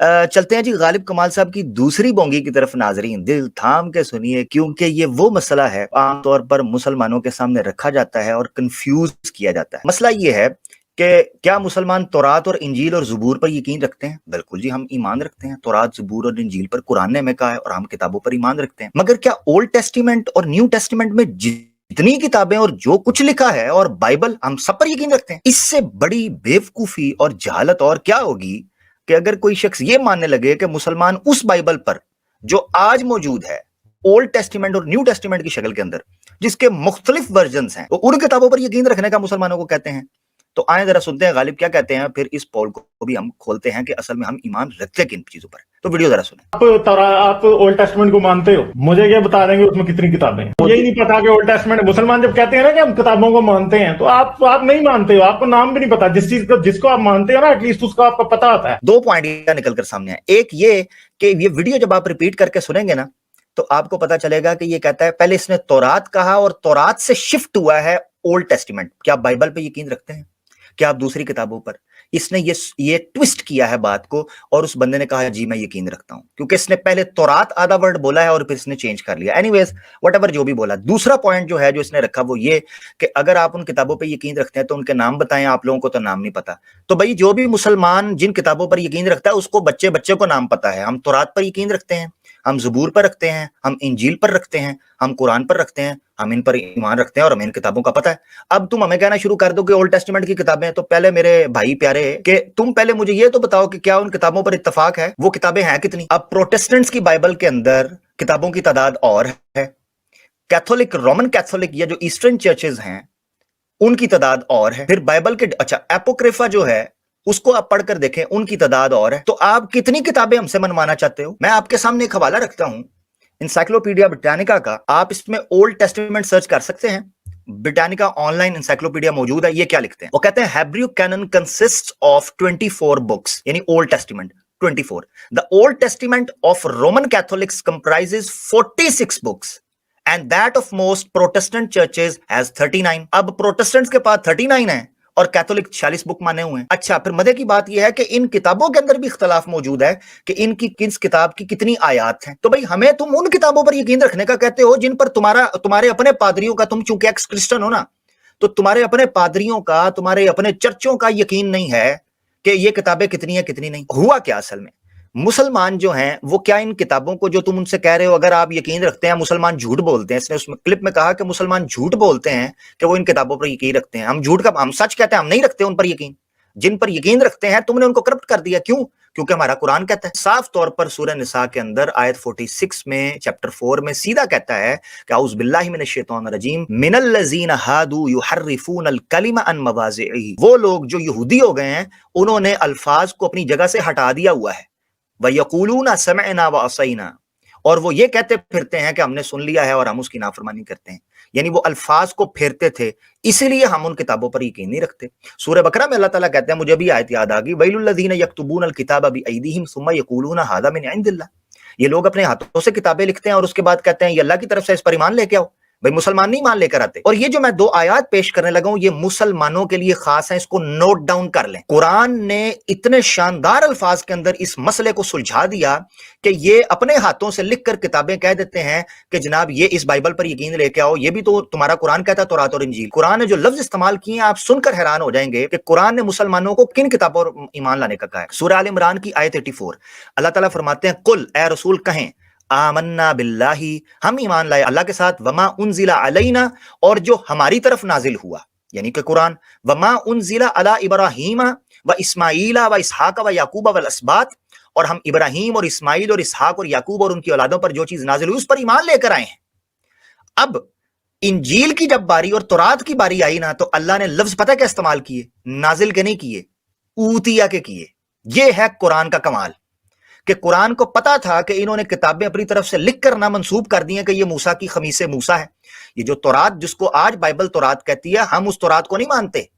चलते हैं जी गालिब कमाल साहब की दूसरी बोंगी की तरफ। नाजरीन दिल थाम के सुनिए, क्योंकि ये वो मसला है आमतौर पर मुसलमानों के सामने रखा जाता है और कंफ्यूज किया जाता है। मसला ये है कि क्या मुसलमान तौरात और इंजील और ज़बूर पर यकीन रखते हैं? बिल्कुल जी, हम ईमान रखते हैं तौरात, ज़बूर और इंजील पर। कुरान ने हमें कहा है और हम किताबों पर ईमान रखते हैं। मगर क्या ओल्ड टेस्टिमेंट और न्यू टेस्टिमेंट में जितनी किताबें और जो कुछ लिखा है और बाइबल, हम सब पर यकीन रखते हैं? इससे बड़ी बेवकूफी और जहालत और क्या होगी कि अगर कोई शख्स ये मानने लगे कि मुसलमान उस बाइबल पर जो आज मौजूद है ओल्ड टेस्टिमेंट और न्यू टेस्टिमेंट की शक्ल के अंदर, जिसके मुख्तलिफ वर्जन्स हैं, तो उन किताबों पर यकीन रखने का मुसलमानों को कहते हैं। तो आए जरा सुनते हैं गालिब क्या कहते हैं, फिर इस पोल को भी हम खोलते हैं कि असल में हम ईमान रखते किन चीजों पर। तो वीडियो जरा सुने। आप ओल्ड टेस्टमेंट को मानते हो, मुझे क्या बता देंगे उसमें कितनी किताबें हैं? मुझे ही नहीं पता कि ओल्ड टेस्टमेंट, मुसलमान जब कहते हैं ना कि हम किताबों को मानते हैं, तो आप नहीं मानते हो, आपको नाम भी नहीं पता जिस चीज को जिसको आप मानते हो ना, एटलीस्ट उसका आपको पता होता है। दो पॉइंट निकल कर सामने है। एक ये कि ये वीडियो जब आप रिपीट करके सुनेंगे ना, तो आपको पता चलेगा कि ये कहता है पहले इसने तौरात कहा और तौरात से शिफ्ट हुआ है ओल्ड टेस्टिमेंट। क्या आप बाइबल पे यकीन रखते हैं? क्या आप दूसरी किताबों पर? इसने ये ट्विस्ट किया है बात को और उस बंदे ने कहा जी मैं यकीन रखता हूं, क्योंकि इसने पहले तौरात आधा वर्ड बोला है और फिर इसने चेंज कर लिया। एनीवेज व्हाटएवर जो भी बोला। दूसरा पॉइंट जो है जो इसने रखा वो ये कि अगर आप उन किताबों पर यकीन रखते हैं तो उनके नाम बताएं। आप लोगों को तो नाम नहीं पता। तो भाई जो भी मुसलमान जिन किताबों पर यकीन रखता है उसको बच्चे बच्चे को नाम पता है। हम तौरात पर यकीन रखते हैं, हम ज़बूर पर रखते हैं, हम इंजील पर रखते हैं, हम कुरान पर रखते हैं, हम इन पर ईमान रखते हैं और हमें इन किताबों का पता है। अब तुम हमें कहना शुरू कर दो कि ओल्ड टेस्टामेंट की किताबें हैं, तो पहले मेरे भाई प्यारे कि तुम पहले मुझे ये तो बताओ कि क्या उन किताबों पर इत्तफाक है? वो किताबें हैं कितनी? अब प्रोटेस्टेंट्स की बाइबल के अंदर किताबों की तादाद और है, कैथोलिक, रोमन कैथोलिक या जो ईस्टर्न चर्चेज हैं उनकी तादाद और है, फिर बाइबल के एपोक्रिफा जो है उसको आप पढ़कर देखें, उनकी तादाद और है। तो आप कितनी किताबें हमसे मनवाना चाहते हो? मैं आपके सामने एक हवाला रखता हूं इंसाइक्लोपीडिया ब्रिटानिका का। आप इसमें ओल्ड टेस्टामेंट सर्च कर सकते हैं। ब्रिटानिका ऑनलाइन इंसाइक्लोपीडिया मौजूद है। ये क्या लिखते हैं? वो कहते हैं Hebrew canon consists of 24 books, यानी Old Testament 24। The Old Testament of Roman Catholics comprises 46 books and that of most Protestant churches has 39। अब प्रोटेस्टेंट्स के पास 39 है और कैथोलिक 46 बुक माने हुए हैं। अच्छा, फिर मजे की बात यह है कि इन किताबों के अंदर भी इख्तलाफ मौजूद है कि इनकी किस किताब की कितनी आयात हैं। तो भाई हमें तुम उन किताबों पर यकीन रखने का कहते हो जिन पर तुम्हारे अपने पादरियों का, तुम चूंकि एक्स क्रिश्चियन हो ना, तो तुम्हारे अपने पादरियों का, तुम्हारे अपने चर्चों का यकीन नहीं है कि ये किताबें कितनी है कितनी नहीं। हुआ क्या असल में, मुसलमान जो हैं वो क्या इन किताबों को जो तुम उनसे कह रहे हो अगर आप यकीन रखते हैं, मुसलमान झूठ बोलते हैं। इसने उसमें क्लिप में कहा कि मुसलमान झूठ बोलते हैं कि वो इन किताबों पर यकीन रखते हैं। हम सच कहते हैं, हम नहीं रखते उन पर यकीन। जिन पर यकीन रखते हैं तुमने उनको करप्ट कर दिया। क्यों? क्योंकि हमारा कुरान कहता है साफ तौर पर सूरह निसा के अंदर आयत 46 में, चैप्टर 4 में सीधा कहता है कि औज़ु बिल्लाहि मिनश शैतानिर रजीम मिनल लज़ीना हादू युहर्रिफूनल कलिमा अन मवाज़िही। वो लोग जो यहूदी हो गए हैं उन्होंने अल्फाज को अपनी जगह से हटा दिया हुआ है। वयक़ूलूना समअना व असैना, और वो ये कहते फिरते हैं कि हमने सुन लिया है और हम उसकी नाफरमानी करते हैं। यानी वो अल्फाज को फेरते थे, इसीलिए हम उन किताबों पर यकीन नहीं रखते। सूरह बकरा में अल्लाह ताला कहते हैं, मुझे भी आयत याद आ गई, वैलुल लज़ीना यक्तुबूनल किताबा बिअयदीहिम सुम्मा यक़ूलूना हाज़ा मिन इंदिल्लाह। ये लोग अपने हाथों से किताबें लिखते हैं और उसके बाद कहते हैं ये अल्लाह की तरफ से, इस पर ईमान लेके आओ। भाई मुसलमान नहीं मान लेकर आते। और ये जो मैं दो आयात पेश करने लगा हूं ये मुसलमानों के लिए खास है, इसको नोट डाउन कर लें। कुरान ने इतने शानदार अल्फाज के अंदर इस मसले को सुलझा दिया कि ये अपने हाथों से लिखकर किताबें कह देते हैं कि जनाब ये इस बाइबल पर यकीन लेके आओ, ये भी तो तुम्हारा कुरान कहता है, तौरात और इंजील। कुरान ने जो लफ्ज इस्तेमाल किए हैं आप सुनकर हैरान हो जाएंगे कि कुरान ने मुसलमानों को किन किताबों पर ईमान लाने का कहा है। सूरह आल इमरान की आयत 84 अल्लाह ताला फरमाते हैं, कुल ए रसूल कहें, आमन्ना बिल्लाही, हम ईमान लाए अल्लाह के साथ, वमा उनजिला अलैना, और जो हमारी तरफ नाजिल हुआ यानी कि कुरान, वमा उनजिला अला इब्राहीमा व इस्माईला व इसहाक व याकूब वल अस्बात, और हम इब्राहीम और इस्माईल और इसहाक और याकूब और उनकी औलादों पर जो चीज नाजिल हुई उस पर ईमान लेकर आए हैं। अब इंजील की जब बारी और तौरात की बारी आई ना, तो अल्लाह ने लफ्ज पता क्या इस्तेमाल किए? नाजिल के नहीं किए, ऊतिया के किए। यह है कुरान का कमाल कि कुरान को पता था कि इन्होंने किताबें अपनी तरफ से लिख कर ना मंसूब कर दी हैं कि ये मूसा की खमीसे मूसा है। ये जो तौरात जिसको आज बाइबल तौरात कहती है, हम उस तौरात को नहीं मानते।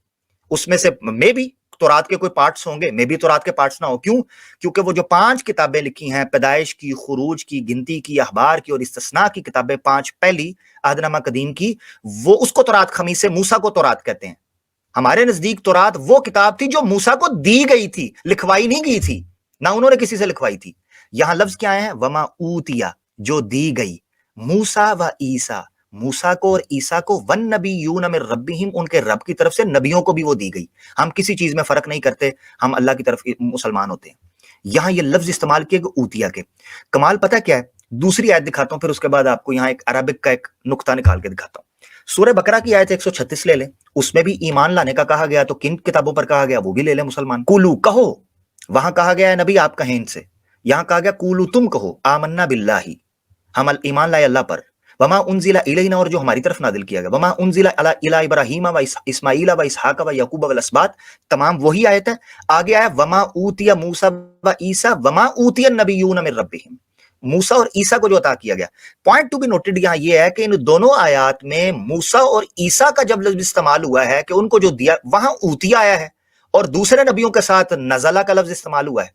उसमें से मे भी तौरात के कोई पार्ट्स होंगे, मे भी तौरात के पार्ट्स ना हो। क्यों? क्योंकि वो जो 5 किताबें लिखी हैं, पैदाइश की, खुरूज की, गिनती की, अखबार की और इस्तिस्ना की किताबें 5 पहली अहदनामा कदीम की, वो उसको तौरात, खमीसे मूसा को तौरात कहते हैं। हमारे नजदीक तौरात वो किताब थी जो मूसा को दी गई थी, लिखवाई नहीं गई थी। ना उन्होंने किसी से लिखवाई थी। यहां लफ्ज क्या है, वमा ऊतिया, जो दी गई, मूसा व ईसा, मूसा को और ईसा को, वन नबीयून मिन रब्बिहिम, उनके रब की तरफ से नबियों को भी वो दी गई। हम किसी चीज में फर्क नहीं करते, हम अल्लाह की तरफ मुसलमान होते हैं। यहां ये लफ्ज इस्तेमाल किए गए ऊतिया के। कमाल पता क्या है, दूसरी आयत दिखाता हूं, फिर उसके बाद आपको यहां एक अरबिक का एक नुक्ता निकाल के दिखाता हूं। सूरह बकरा की आयत 136 ले लें, उसमें भी ईमान लाने का कहा गया, तो किन किताबों पर कहा गया वो भी ले लें मुसलमान। कुलू कहो, वहां कहा गया है नबी आप कहें इनसे, यहां कहा गया कुलू तुम कहो, आमन्ना बिल्लाही, हम ईमान लाए अल्लाह पर, वमा उनजिला इलैना, और जो हमारी तरफ नादिल किया गया, वमा उनजिला अला इला इब्राहीम व इस्माइल व इसहाक व यकूब व असबात, तमाम वही आयत है। आगे आया वमा ऊतिया मूसा व ईसा वमा ऊतिया नबियून मिन रब्बिहिम, मूसा और ईसा को जो अता किया गया। पॉइंट टू बी नोटेड यहां यह है कि इन दोनों आयात में मूसा और ईसा का जब लफ्ज इस्तेमाल हुआ है कि उनको जो दिया, वहां ऊतिया आया है, और दूसरे नबियों के साथ नजला का लफ्ज इस्तेमाल हुआ है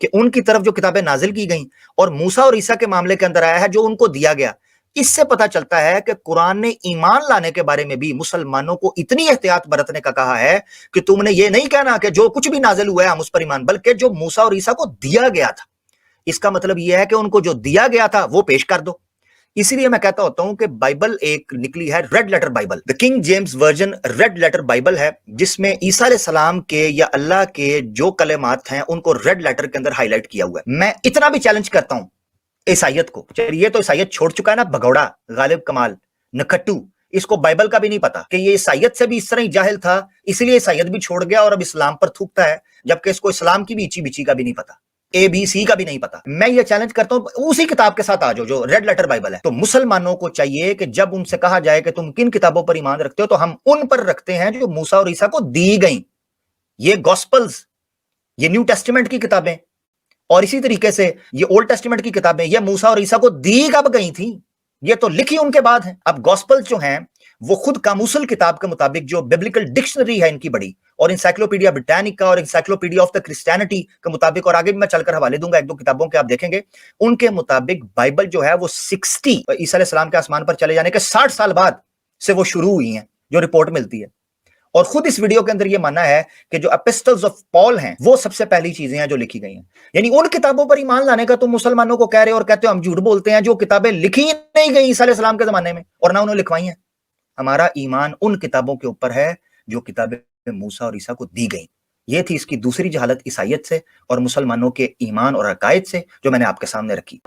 कि उनकी तरफ जो किताबें नाजिल की गई, और मूसा और ईसा के मामले के अंदर आया है जो उनको दिया गया। इससे पता चलता है कि कुरान ने ईमान लाने के बारे में भी मुसलमानों को इतनी एहतियात बरतने का कहा है कि तुमने ये नहीं कहना कि जो कुछ भी नाजिल हुआ है हम उस पर ईमान, बल्कि जो मूसा और ईसा को दिया गया था, इसका मतलब यह है कि उनको जो दिया गया था वो पेश कर दो। इसीलिए मैं कहता होता हूं कि बाइबल एक निकली है red letter Bible, the King James version red letter Bible है, जिसमें ईसा अलैहि सलाम के या अल्लाह के जो कलेमात हैं उनको रेड लेटर के अंदर हाईलाइट किया हुआ है। मैं इतना भी चैलेंज करता हूं ईसाइयत को, चलिए तो ईसाइयत छोड़ चुका है ना, भगौड़ा गालिब कमाल नखट्टू, इसको बाइबल का भी नहीं पता कि ये ईसाइयत से भी इस तरह ही जाहिल था, इसलिए ईसाइयत भी छोड़ गया और अब इस्लाम पर थूकता है, जबकि इसको इस्लाम की भी इची बिची का भी नहीं पता, ABC का भी नहीं पता। मैं ये चैलेंज करता हूं उसी किताब के साथ आ जाओ जो रेड लेटर बाइबल है। तो मुसलमानों को चाहिए कि जब उनसे कहा जाए कि तुम किन किताबों पर ईमान रखते हो, तो हम उन पर रखते हैं जो मूसा और ईसा को दी गई, ये गॉस्पल्स, ये न्यू टेस्टामेंट की किताबें, और इसी तरीके से ये ओल्ड टेस्टामेंट की किताबें, ये मूसा और ईसा को दी कब गई थी, ये तो लिखी उनके बाद है। अब गॉस्पल्स जो हैं वो खुद कामूसल किताब के मुताबिक जो बिब्लिकल डिक्शनरी है इनकी बड़ी, और इंसाइक्लोपीडिया ब्रिटानिका और इंसाइक्लोपीडिया ऑफ द क्रिश्चियनिटी के मुताबिक, और आगे भी मैं चलकर हवाले दूंगा एक दो किताबों के, आप देखेंगे उनके मुताबिक बाइबल जो है वो 60 ईसा अलैहि सलाम के आसमान पर चले जाने के 60 साल बाद से वो शुरू हुई हैं, जो रिपोर्ट मिलती है। और खुद इस वीडियो के अंदर ये मानना है कि जो एपिस्टल्स ऑफ पॉल हैं वो सबसे पहली चीजें हैं जो लिखी गई हैं। यानी उन किताबों पर ईमान लाने का तुम मुसलमानों को कह रहे हो और कहते हो हम झूठ बोलते हैं, जो किताबें लिखी ही नहीं गई ईसा अलैहि सलाम के जमाने में और ना उन्होंने लिखवाई हैं। हमारा ईमान उन किताबों के ऊपर है जो किताबें मूसा और ईसा को दी गई। ये थी इसकी दूसरी जहालत ईसाइयत से और मुसलमानों के ईमान और अकायद से, जो मैंने आपके सामने रखी।